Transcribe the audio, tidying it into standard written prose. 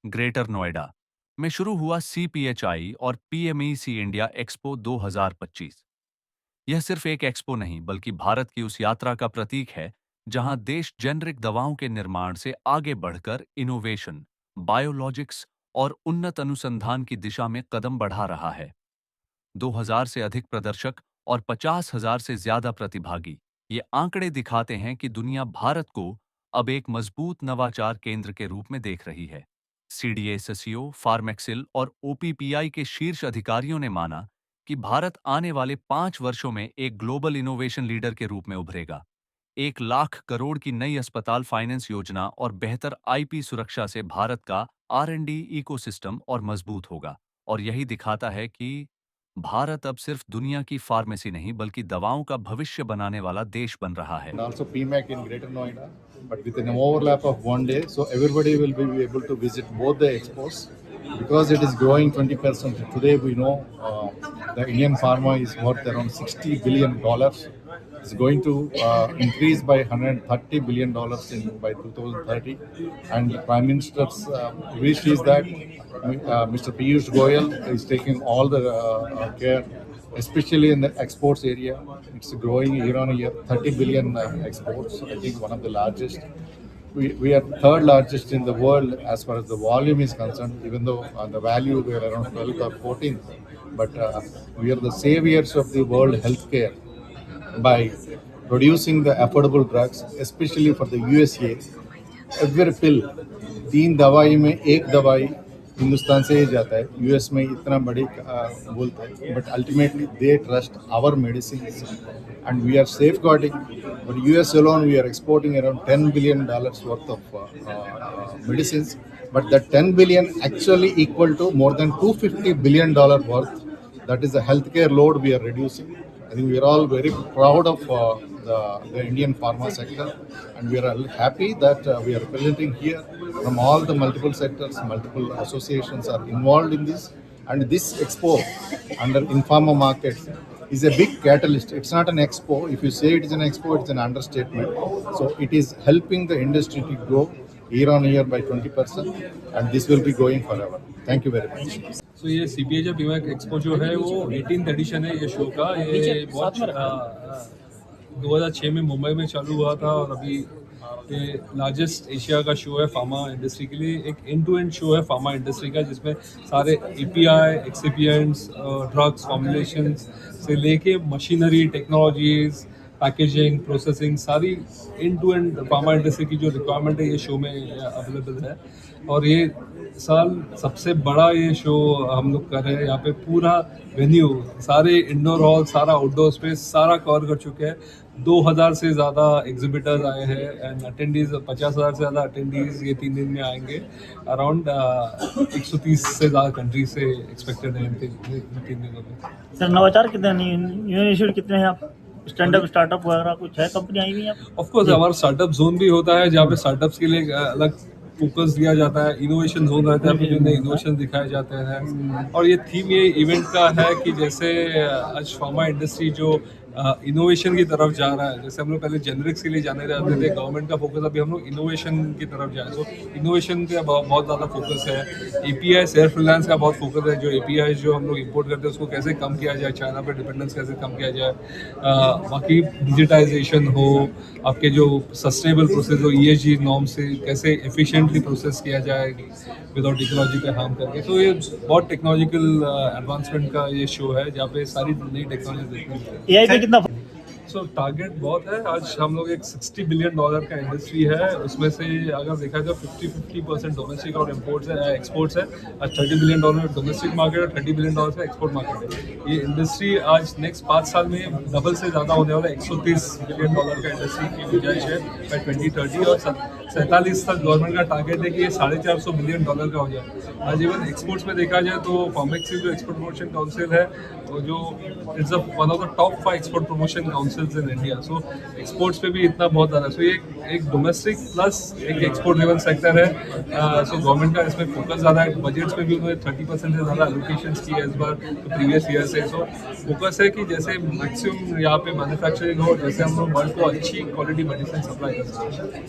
Greater Noida में शुरू हुआ CPHI और PMEC इंडिया एक्सपो 2025। यह सिर्फ एक एक्सपो नहीं बल्कि भारत की उस यात्रा का प्रतीक है जहां देश जेनरिक दवाओं के निर्माण से आगे बढ़कर इनोवेशन, बायोलॉजिक्स और उन्नत अनुसंधान की दिशा में कदम बढ़ा रहा है। 2000 से अधिक प्रदर्शक और 50,000 से ज्यादा प्रतिभागी, ये आंकड़े दिखाते हैं कि दुनिया भारत को अब एक मजबूत नवाचार केंद्र के रूप में देख रही है। CDA, फार्मेक्सिल और OPPI के शीर्ष अधिकारियों ने माना कि भारत आने वाले 5 वर्षों में एक ग्लोबल इनोवेशन लीडर के रूप में उभरेगा। 1 लाख करोड़ की नई अस्पताल फाइनेंस योजना और बेहतर IP सुरक्षा से भारत का R&D इकोसिस्टम और मजबूत होगा। और यही दिखाता है कि भारत अब सिर्फ दुनिया की फार्मेसी नहीं बल्कि दवाओं का भविष्य बनाने वाला देश बन रहा है। And also PMAC in Greater Noida, but with an overlap of one day, so everybody will be able to visit both the expos because it is growing 20%. Today we know the Indian pharma is worth around $60 billion. It's going to increase by $130 billion by 2030. And the Prime Minister's wish is that Mr. Piyush Goyal is taking all the care, especially in the exports area. It's growing year on year, 30 billion exports. I think one of the largest. We are third largest in the world as far as the volume is concerned, even though on the value we are around 12th or 14th. But we are the saviors of the world healthcare by producing the affordable drugs, especially for the USA. Every pill, 3 दवाई में एक दवाई हिंदुस्तान से ही जाता है, US में इतना बड़ी बोलता है, but ultimately they trust our medicine and we are safeguarding. But US alone, we are exporting around $10 billion worth of medicines. But that 10 billion actually equal to more than $250 billion worth. That is the healthcare load we are reducing. I think we are all very proud of the Indian pharma sector, and we are happy that we are representing here from all the multiple sectors, multiple associations are involved in this. And this expo under Informa Market is a big catalyst. It's not an expo. If you say it is an expo, it's an understatement. So it is helping the industry to grow year on year by 20%, and this will be going forever. Thank you very much. So ये CPHI PMAC expo जो है वो 18th addition है ये show का। ये बहुत 2006 में मुंबई में चालू हुआ था और अभी ये लार्जेस्ट एशिया का शो है फार्मा इंडस्ट्री के लिए। एक एंड टू एंड शो है फार्मा इंडस्ट्री का जिसमें सारे API, एक्सिपिएंट्स, ड्रग्स, फॉर्मुलेशंस से लेके मशीनरी, टेक्नोलॉजीज, पैकेजिंग, प्रोसेसिंग, सारी end to end pharma industry की जो रिक्वायरमेंट है ये शो में अवेलेबल है। और ये साल सबसे बड़ा ये शो हम लोग कर रहे हैं। यहाँ पे पूरा वेन्यू, सारे इंडोर हॉल, सारा आउटडोर स्पेस, सारा कवर कर चुके हैं। 2000 से ज़्यादा एग्जिबिटर्स आए हैं एंड अटेंडीज 50,000 से ज़्यादा अटेंडीज ये 3 दिन में आएंगे। अराउंड 130 से ज़्यादा कंट्री से एक्सपेक्टेड है इन 3 दिनों में। सर नवाचार कितने यूनिवर्सिटी कितने हैं आप? स्टार्टअप वगैरह कुछ है, कंपनी आई हुई है? ऑफ कोर्स हमारा स्टार्टअप जोन भी होता है जहाँ पे स्टार्टअप्स के लिए अलग फोकस दिया जाता है। इनोवेशन जोन रहता है जिनमें इनोवेशन दिखाए जाते हैं। और ये थीम ये इवेंट का है कि जैसे आज फार्मा इंडस्ट्री जो इनोवेशन की तरफ जा रहा है, जैसे हम लोग पहले जेनरिक्स के लिए जाने जाते थे, गवर्नमेंट का फोकस अभी हम लोग इनोवेशन की तरफ जाए। तो इनोवेशन का बहुत ज़्यादा फोकस है। API सेल्फ रिलायंस का बहुत फोकस है। जो API जो हम लोग इंपोर्ट करते हैं उसको कैसे कम किया जाए, चाइना पर डिपेंडेंस कैसे कम किया जाए, बाकी डिजिटाइजेशन हो, आपके जो सस्टेनेबल प्रोसेस हो, ESG नॉर्म से कैसे एफिशिएंटली प्रोसेस किया जाए विदाउट इकोलॉजी पे हार्म करके। तो ये बहुत टेक्नोलॉजिकल एडवांसमेंट का ये शो है जहाँ पे सारी नई टेक्नोलॉजी देखने AI पे कितना? सो टारगेट बहुत है। आज हम लोग एक $60 बिलियन का इंडस्ट्री है, उसमें से अगर देखा जाए 50% डोमेस्टिक और एक्सपोर्ट्स है। आज $30 बिलियन डोमेस्टिक मार्केट और $30 बिलियन का एक्सपोर्ट मार्केट है। ये इंडस्ट्री आज नेक्स्ट 5 साल में डबल से ज़्यादा होने वाला है। $130 बिलियन का इंडस्ट्री की गुंजाइश है बाई 2030 और 47 तक गवर्नमेंट का टारगेट है कि ये $450 बिलियन का हो जाए। आज इवन एक्सपोर्ट्स में देखा जाए तो फार्मेक्सिल जो एक्सपोर्ट प्रमोशन काउंसिल है वो जो it's one of the top 5 export promotion councils in India. So exports पे भी इतना बहुत ज़्यादा। सो ये एक डोमेस्टिक प्लस एक एक्सपोर्ट ड्रिवन सेक्टर है। सो गवर्नमेंट का इसमें फोकस ज़्यादा है। बजट्स में भी उन्होंने 30% से ज़्यादा एलोकेशंस की है इस बार तो प्रीवियस ईयर से। सो फोकस है कि जैसे मैक्सिमम यहाँ पे मैन्युफैक्चरिंग हो, जैसे हम लोग वर्ल्ड को अच्छी क्वालिटी मेडिसिन सप्लाई कर सकते हैं।